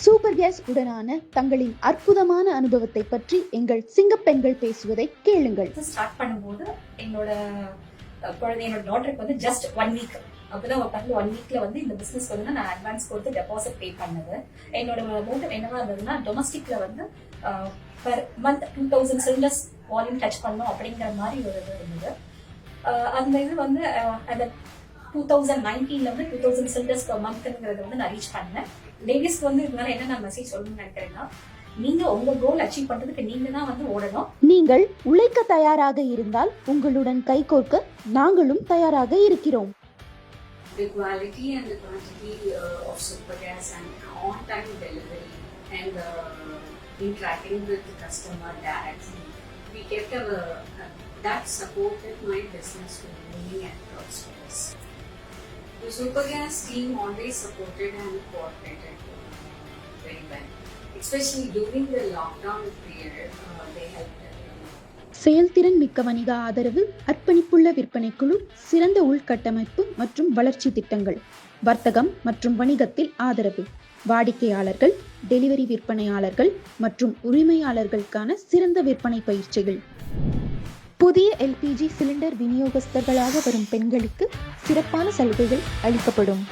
Super gas உடனான தங்களின் அற்புதமான அனுபவத்தை பற்றி எங்கள் சிங்கப்பெண்கள் பேசுவதை கேளுங்கள். ஸ்டார்ட் பண்ணும்போது என்னோட டாட்டருக்கு வந்து ஜஸ்ட் 1 வீக் அப்பதான் உட்காந்து 1 வீக்ல வந்து இந்த பிசினஸ் வந்து நான் அட்வான்ஸ் கொடுத்து டெபாசிட் பே பண்ணது. என்னோட மோட்டிவ் என்னவா இருந்ததுன்னா டொமஸ்டிக்ல வந்து per month 2000 cylinders volume touch பண்ணோம் அப்படிங்கிற மாதிரி ஒரு இது இருந்தது. அந்த இது வந்து அந்த 2019ல வந்து 2000 சிலிண்டர்ஸ் பர் மந்த்ங்கிறத வந்து நான் ரீச் பண்ணேன். லேடிஸ்க்கு வந்து இதனால என்ன நான் மெசேஜ் சொல்லணும்னு நினைக்கிறேன்னா, நீங்க உங்க கோல் அச்சீவ் பண்றதுக்கு நீங்க தான் வந்து ஓடணும். நீங்கள் உழைக்க தயாராக இருந்தால் உங்களுடன் கைகோர்க்க நாங்களும் தயாராக இருக்கிறோம். The quality and the quantity of super gas and on-time delivery and interacting with the customer directly, we kept that supported my business to moving and prosperous. The super gas team always supported and cooperated very well, especially during the lockdown period. They helped. செயல்திறன் மிக்க வணிக ஆதரவு, அர்ப்பணிப்புள்ள விற்பனை குழு, சிறந்த உள்கட்டமைப்பு மற்றும் வளர்ச்சி திட்டங்கள், வர்த்தகம் மற்றும் வணிகத்தில் ஆதரவு, வாடிக்கையாளர்கள், டெலிவரி விற்பனையாளர்கள் மற்றும் உரிமையாளர்களுக்கான சிறந்த விற்பனை பயிற்சிகள். புதிய LPG சிலிண்டர் விநியோகஸ்தர்களாக வரும் பெண்களுக்கு சிறப்பான சலுகைகள் அளிக்கப்படும்.